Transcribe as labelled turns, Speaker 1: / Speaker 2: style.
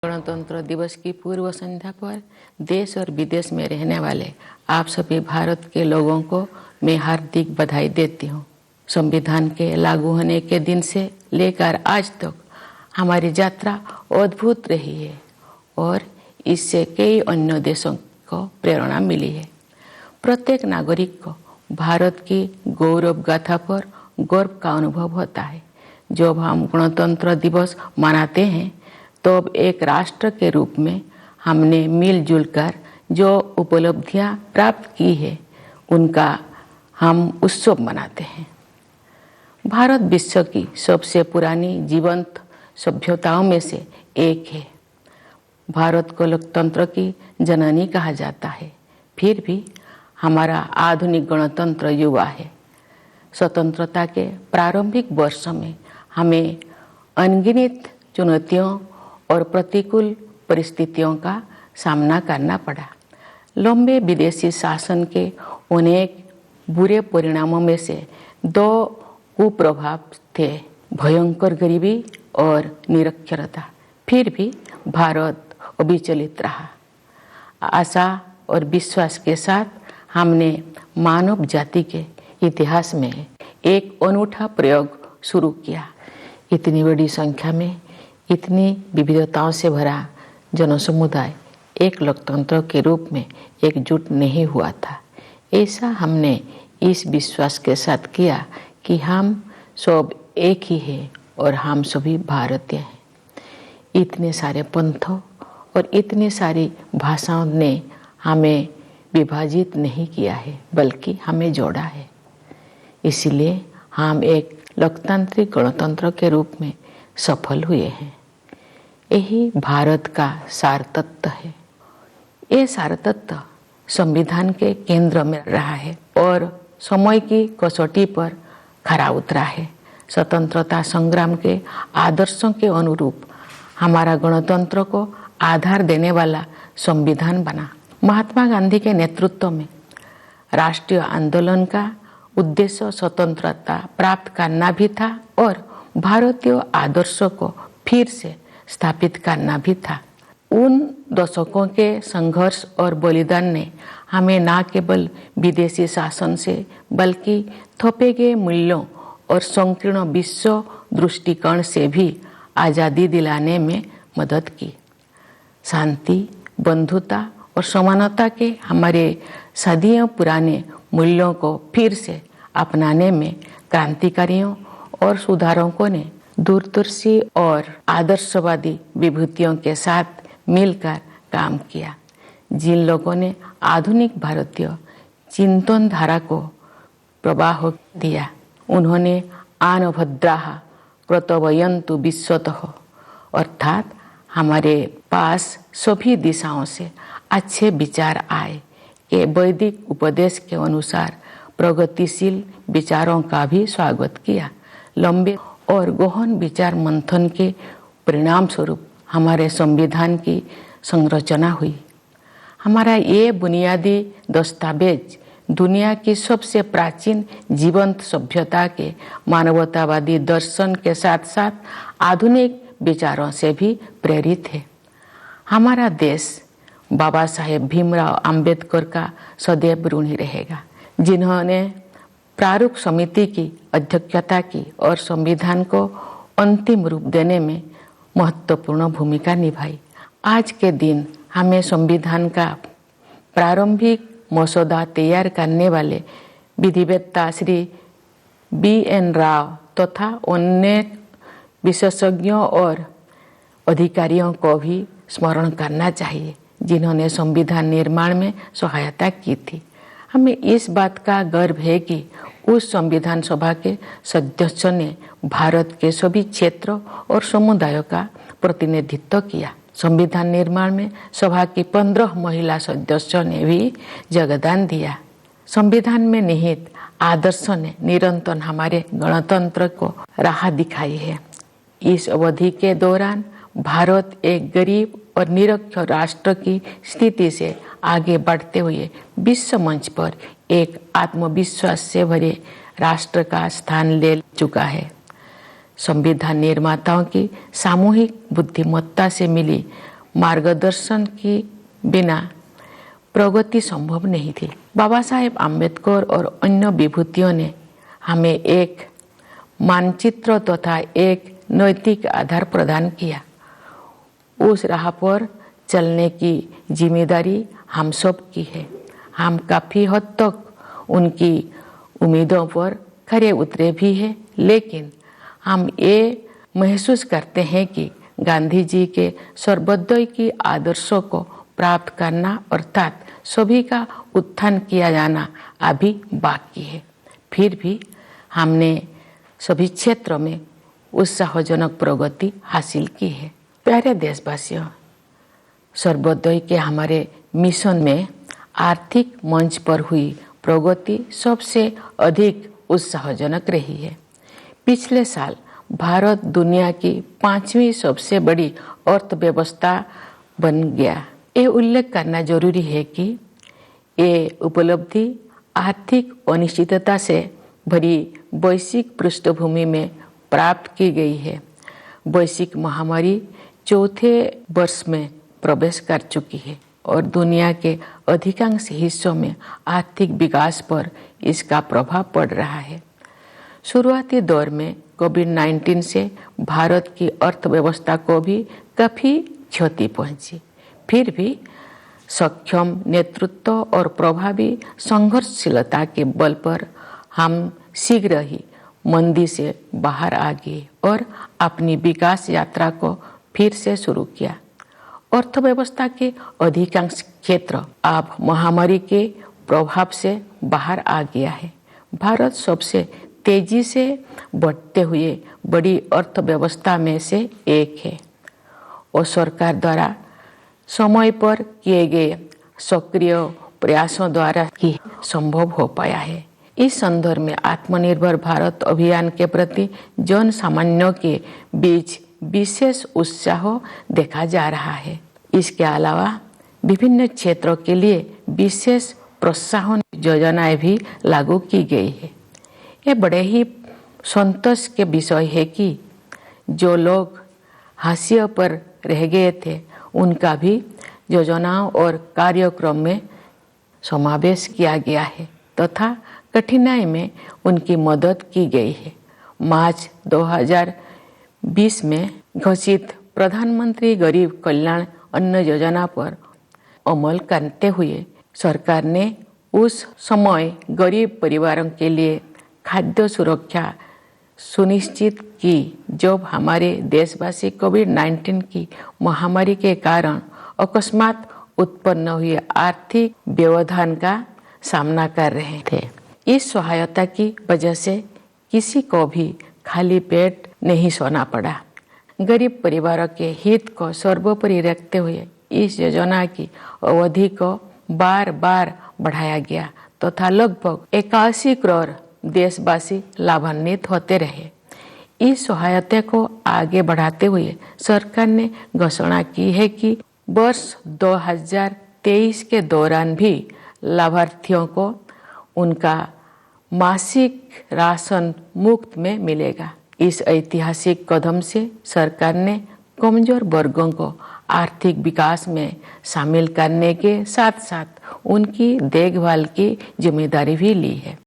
Speaker 1: गणतंत्र दिवस की पूर्व संध्या पर देश और विदेश में रहने वाले आप सभी भारत के लोगों को मैं हार्दिक बधाई देती हूँ। संविधान के लागू होने के दिन से लेकर आज तक हमारी यात्रा अद्भुत रही है और इससे कई अन्य देशों को प्रेरणा मिली है। प्रत्येक नागरिक को भारत की गौरव गाथा पर गर्व का अनुभव होता है। जब हम गणतंत्र दिवस मनाते हैं तो अब एक राष्ट्र के रूप में हमने मिलजुल कर जो उपलब्धियां प्राप्त की है उनका हम उत्सव मनाते हैं। भारत विश्व की सबसे पुरानी जीवंत सभ्यताओं में से एक है। भारत को लोकतंत्र की जननी कहा जाता है, फिर भी हमारा आधुनिक गणतंत्र युवा है। स्वतंत्रता के प्रारंभिक वर्षों में हमें अनगिनत चुनौतियों और प्रतिकूल परिस्थितियों का सामना करना पड़ा। लंबे विदेशी शासन के अनेक बुरे परिणामों में से दो कुप्रभाव थे, भयंकर गरीबी और निरक्षरता। फिर भी भारत अविचलित रहा। आशा और विश्वास के साथ हमने मानव जाति के इतिहास में एक अनूठा प्रयोग शुरू किया। इतनी बड़ी संख्या में इतनी विविधताओं से भरा जनसमुदाय एक लोकतंत्र के रूप में एकजुट नहीं हुआ था। ऐसा हमने इस विश्वास के साथ किया कि हम सब एक ही हैं और हम सभी भारतीय हैं। इतने सारे पंथों और इतनी सारी भाषाओं ने हमें विभाजित नहीं किया है, बल्कि हमें जोड़ा है। इसलिए हम एक लोकतांत्रिक गणतंत्र के रूप में सफल हुए हैं। यही भारत का सार तत्व है। ये सार तत्व संविधान के केंद्र में रहा है और समय की कसौटी पर खरा उतरा है। स्वतंत्रता संग्राम के आदर्शों के अनुरूप हमारा गणतंत्र को आधार देने वाला संविधान बना। महात्मा गांधी के नेतृत्व में राष्ट्रीय आंदोलन का उद्देश्य स्वतंत्रता प्राप्त करना भी था और भारतीय आदर्शों को फिर से स्थापित करना भी था। उन दशकों के संघर्ष और बलिदान ने हमें न केवल विदेशी शासन से बल्कि थोपे गए मूल्यों और संकीर्ण विश्व दृष्टिकोण से भी आज़ादी दिलाने में मदद की। शांति, बंधुता और समानता के हमारे सदियों पुराने मूल्यों को फिर से अपनाने में क्रांतिकारियों और सुधारकों ने दूरदर्शी और आदर्शवादी विभूतियों के साथ मिलकर काम किया। जिन लोगों ने आधुनिक भारतीय चिंतन धारा को प्रवाह दिया, उन्होंने आन भद्राः कर्तव्यन्तु विश्वतः, अर्थात हमारे पास सभी दिशाओं से अच्छे विचार आए कि वैदिक उपदेश के अनुसार प्रगतिशील विचारों का भी स्वागत किया। लंबे और गहन विचार मंथन के परिणाम स्वरूप हमारे संविधान की संरचना हुई। हमारा ये बुनियादी दस्तावेज दुनिया की सबसे प्राचीन जीवंत सभ्यता के मानवतावादी दर्शन के साथ साथ आधुनिक विचारों से भी प्रेरित है। हमारा देश बाबा साहेब भीमराव अंबेडकर का सदैव ऋणी रहेगा, जिन्होंने प्रारूप समिति की अध्यक्षता की और संविधान को अंतिम रूप देने में महत्वपूर्ण भूमिका निभाई। आज के दिन हमें संविधान का प्रारंभिक मसौदा तैयार करने वाले विधिवेत्ता श्री BN राव तथा अन्य विशेषज्ञों और अधिकारियों को भी स्मरण करना चाहिए, जिन्होंने संविधान निर्माण में सहायता की थी। हमें इस बात का गर्व है कि उस संविधान सभा के सदस्यों ने भारत के सभी क्षेत्रों और समुदायों का प्रतिनिधित्व किया। संविधान निर्माण में सभा की 15 महिला सदस्यों ने भी योगदान दिया। संविधान में निहित आदर्शों ने निरंतर हमारे गणतंत्र को राह दिखाई है। इस अवधि के दौरान भारत एक गरीब और निरक्षर राष्ट्र की स्थिति से आगे बढ़ते हुए विश्व मंच पर एक आत्मविश्वास से भरे राष्ट्र का स्थान ले चुका है। संविधान निर्माताओं की सामूहिक बुद्धिमत्ता से मिली मार्गदर्शन की बिना प्रगति संभव नहीं थी। बाबा साहेब आम्बेडकर और अन्य विभूतियों ने हमें एक मानचित्र तथा एक नैतिक आधार प्रदान किया। उस राह पर चलने की जिम्मेदारी हम सब की है। हम काफ़ी हद तक उनकी उम्मीदों पर खरे उतरे भी हैं, लेकिन हम ये महसूस करते हैं कि गांधी जी के सर्वोदय की आदर्शों को प्राप्त करना अर्थात सभी का उत्थान किया जाना अभी बाकी है। फिर भी हमने सभी क्षेत्रों में उत्साहजनक प्रगति हासिल की है। प्यारे देशवासियों, सर्वोदय के हमारे मिशन में आर्थिक मंच पर हुई प्रगति सबसे अधिक उत्साहजनक रही है। पिछले साल भारत दुनिया की 5वीं सबसे बड़ी अर्थव्यवस्था बन गया। ये उल्लेख करना जरूरी है कि ये उपलब्धि आर्थिक अनिश्चितता से भरी वैश्विक पृष्ठभूमि में प्राप्त की गई है। वैश्विक महामारी चौथे वर्ष में प्रवेश कर चुकी है और दुनिया के अधिकांश हिस्सों में आर्थिक विकास पर इसका प्रभाव पड़ रहा है। शुरुआती दौर में कोविड-19 से भारत की अर्थव्यवस्था को भी काफ़ी क्षति पहुंची। फिर भी सक्षम नेतृत्व और प्रभावी संघर्षशीलता के बल पर हम शीघ्र ही मंदी से बाहर आ गए और अपनी विकास यात्रा को फिर से शुरू किया। अर्थव्यवस्था के अधिकांश क्षेत्र अब महामारी के प्रभाव से बाहर आ गया है। भारत सबसे तेजी से बढ़ते हुए बड़ी अर्थव्यवस्था में से एक है और सरकार द्वारा समय पर किए गए सक्रिय प्रयासों द्वारा ही संभव हो पाया है। इस संदर्भ में आत्मनिर्भर भारत अभियान के प्रति जन सामान्यों के बीच विशेष उत्साह देखा जा रहा है। इसके अलावा विभिन्न क्षेत्रों के लिए विशेष प्रोत्साहन योजनाएं भी लागू की गई है। ये बड़े ही संतोष के विषय है कि जो लोग हाशिए पर रह गए थे उनका भी योजनाओं और कार्यक्रम में समावेश किया गया है तथा कठिनाई में उनकी मदद की गई है। मार्च 2020 में घोषित प्रधानमंत्री गरीब कल्याण अन्न योजना पर अमल करते हुए सरकार ने उस समय गरीब परिवारों के लिए खाद्य सुरक्षा सुनिश्चित की जब हमारे देशवासी कोविड-19 की महामारी के कारण अकस्मात उत्पन्न हुए आर्थिक व्यवधान का सामना कर रहे थे। इस सहायता की वजह से किसी को भी खाली पेट नहीं सोना पड़ा। गरीब परिवारों के हित को सर्वोपरि रखते हुए इस योजना की अवधि को बार बार बढ़ाया गया तथा लगभग 81 करोड़ देशवासी लाभान्वित होते रहे। इस सहायता को आगे बढ़ाते हुए सरकार ने घोषणा की है कि वर्ष 2023 के दौरान भी लाभार्थियों को उनका मासिक राशन मुफ्त में मिलेगा। इस ऐतिहासिक कदम से सरकार ने कमजोर वर्गों को आर्थिक विकास में शामिल करने के साथ साथ उनकी देखभाल की जिम्मेदारी भी ली है।